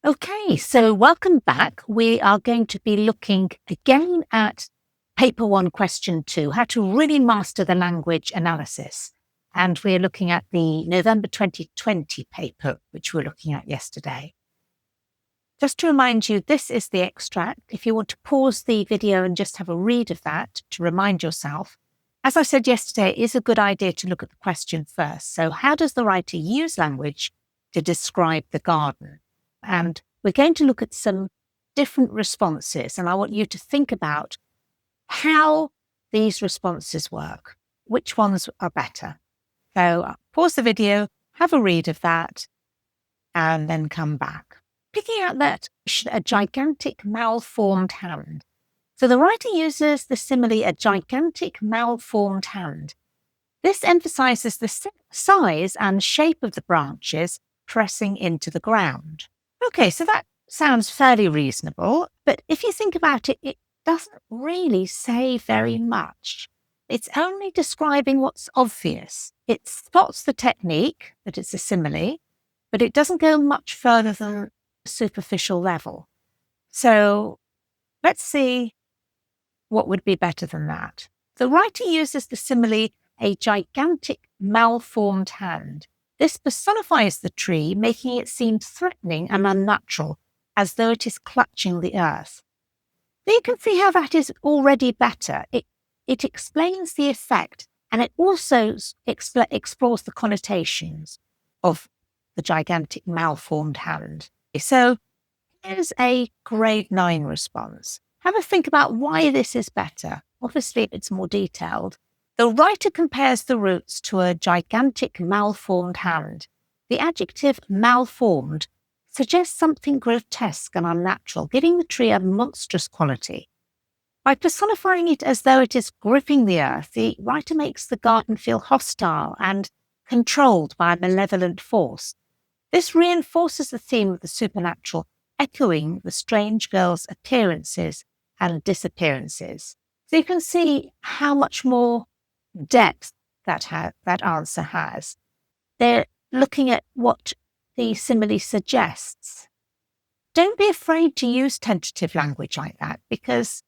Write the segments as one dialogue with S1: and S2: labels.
S1: Okay, so welcome back. We are going to be looking again at paper 1, question 2, how to really master the language analysis. And we're looking at the November 2020 paper, which we were looking at yesterday. Just to remind you, this is the extract. If you want to pause the video and just have a read of that to remind yourself, as I said yesterday, it is a good idea to look at the question first. So how does the writer use language to describe the garden? And we're going to look at some different responses, and I want you to think about how these responses work, which ones are better. So pause the video, have a read of that, and then come back. Picking out that a gigantic malformed hand. So the writer uses the simile, a gigantic malformed hand. This emphasizes the size and shape of the branches pressing into the ground. Okay, so that sounds fairly reasonable, but if you think about it, it doesn't really say very much. It's only describing what's obvious. It spots the technique, that it's a simile, but it doesn't go much further than a superficial level. So let's see what would be better than that. The writer uses the simile, a gigantic malformed hand. This personifies the tree, making it seem threatening and unnatural, as though it is clutching the earth. So you can see how that is already better. It explains the effect, and it also explores the connotations of the gigantic malformed hand. So here's a grade 9 response. Have a think about why this is better. Obviously, it's more detailed. The writer compares the roots to a gigantic malformed hand. The adjective malformed suggests something grotesque and unnatural, giving the tree a monstrous quality. By personifying it as though it is gripping the earth, the writer makes the garden feel hostile and controlled by a malevolent force. This reinforces the theme of the supernatural, echoing the strange girl's appearances and disappearances. So you can see how much more depth that answer has. They're looking at what the simile suggests. Don't be afraid to use tentative language like that, because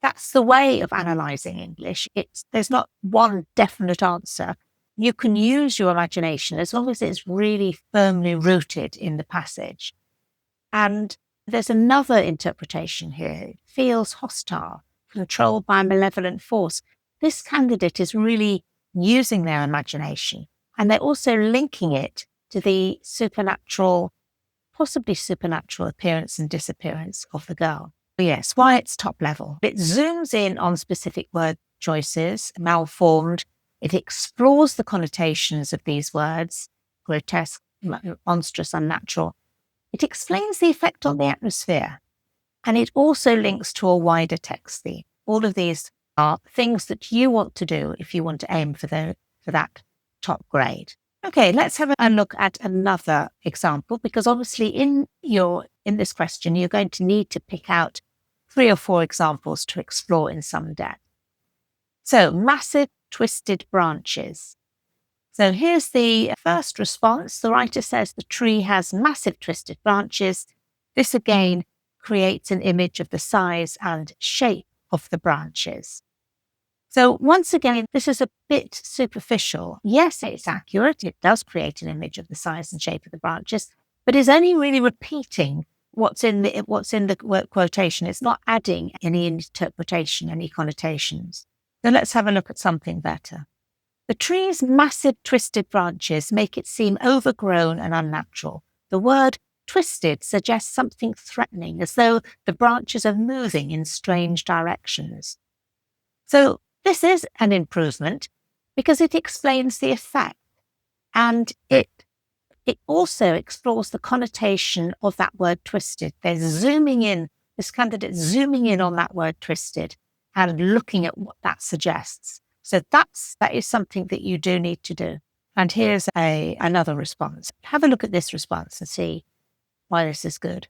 S1: that's the way of analysing English. There's not one definite answer. You can use your imagination as long as it's really firmly rooted in the passage. And there's another interpretation here. It feels hostile, controlled by a malevolent force. This candidate is really using their imagination, and they're also linking it to the supernatural, possibly supernatural appearance and disappearance of the girl. Yes, why it's top level. It zooms in on specific word choices, malformed. It explores the connotations of these words, grotesque, monstrous, unnatural. It explains the effect on the atmosphere, and it also links to a wider text theme. All of these are things that you want to do if you want to aim for that top grade. Okay, let's have a look at another example, because obviously in this question, you're going to need to pick out 3 or 4 examples to explore in some depth. So, massive twisted branches. So here's the first response. The writer says the tree has massive twisted branches. This again creates an image of the size and shape of the branches. So once again, this is a bit superficial. Yes, it's accurate. It does create an image of the size and shape of the branches, but it's only really repeating what's in the word quotation. It's not adding any interpretation, any connotations. So let's have a look at something better. The tree's massive twisted branches make it seem overgrown and unnatural. The word twisted suggests something threatening, as though the branches are moving in strange directions. So this is an improvement because it explains the effect, and it also explores the connotation of that word twisted. They're zooming in, this candidate's zooming in on that word twisted and looking at what that suggests. So that is something that you do need to do. And here's another response. Have a look at this response and see why this is good.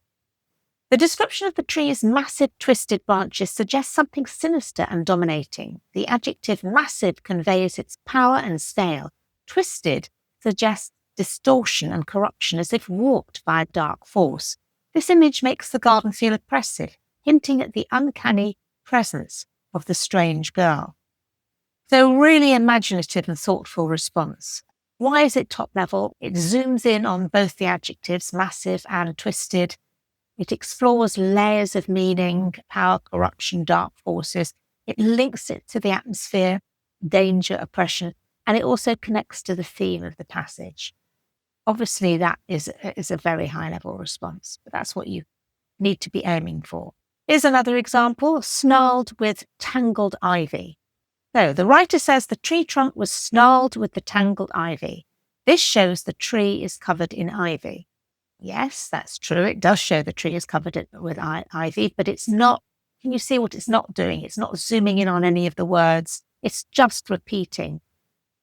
S1: The description of the tree's massive twisted branches suggests something sinister and dominating. The adjective massive conveys its power and scale. Twisted suggests distortion and corruption, as if warped by a dark force. This image makes the garden feel oppressive, hinting at the uncanny presence of the strange girl. So really imaginative and thoughtful response. Why is it top level? It zooms in on both the adjectives, massive and twisted. It explores layers of meaning, power, corruption, dark forces. It links it to the atmosphere, danger, oppression, and it also connects to the theme of the passage. Obviously, that is a very high-level response, but that's what you need to be aiming for. Here's another example, snarled with tangled ivy. So the writer says the tree trunk was snarled with the tangled ivy. This shows the tree is covered in ivy. Yes, that's true. It does show the tree is covered with ivy, but it's not. Can you see what it's not doing? It's not zooming in on any of the words. It's just repeating,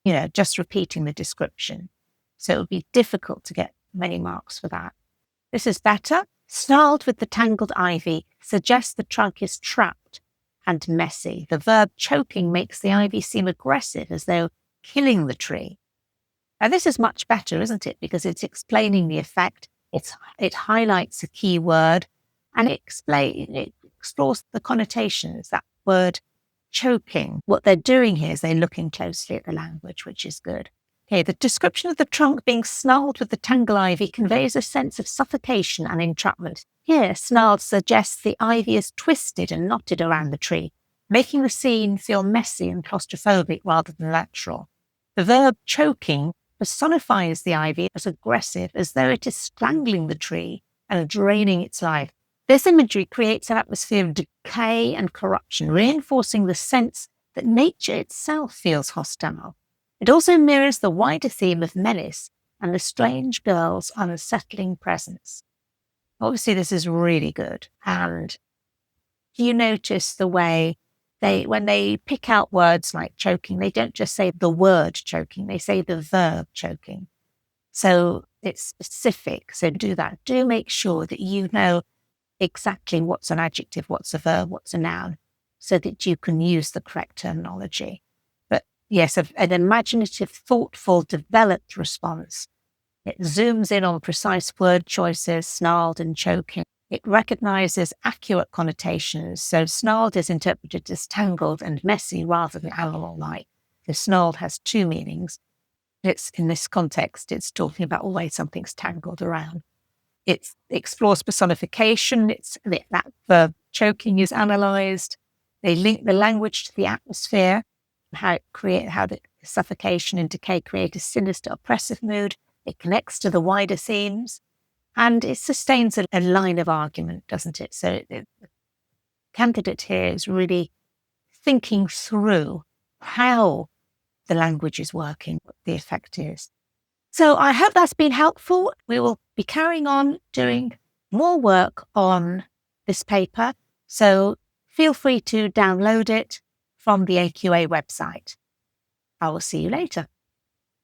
S1: the description. So it would be difficult to get many marks for that. This is better. Snarled with the tangled ivy suggests the trunk is trapped and messy. The verb choking makes the ivy seem aggressive, as though killing the tree. Now, this is much better, isn't it? Because it's explaining the effect. It highlights a key word, and it explores the connotations. That word choking. What they're doing here is they're looking closely at the language, which is good. Okay, the description of the trunk being snarled with the tangled ivy conveys a sense of suffocation and entrapment. Here, snarled suggests the ivy is twisted and knotted around the tree, making the scene feel messy and claustrophobic rather than natural. The verb choking personifies the ivy as aggressive, as though it is strangling the tree and draining its life. This imagery creates an atmosphere of decay and corruption, reinforcing the sense that nature itself feels hostile. It also mirrors the wider theme of menace and the strange girl's unsettling presence. Obviously, this is really good. And you notice the way when they pick out words like choking, they don't just say the word choking, they say the verb choking. So it's specific. So do that. Do make sure that you know exactly what's an adjective, what's a verb, what's a noun, so that you can use the correct terminology. But yes, an imaginative, thoughtful, developed response. It zooms in on precise word choices, snarled and choking. It recognizes accurate connotations. So snarled is interpreted as tangled and messy rather than animal-like. So snarled has two meanings. It's in this context, it's talking about the way something's tangled around. It explores personification. That verb choking is analysed. They link the language to the atmosphere, how the suffocation and decay create a sinister, oppressive mood. It connects to the wider themes, and it sustains a line of argument, doesn't it? So the candidate here is really thinking through how the language is working, what the effect is. So I hope that's been helpful. We will be carrying on doing more work on this paper. So feel free to download it from the AQA website. I will see you later.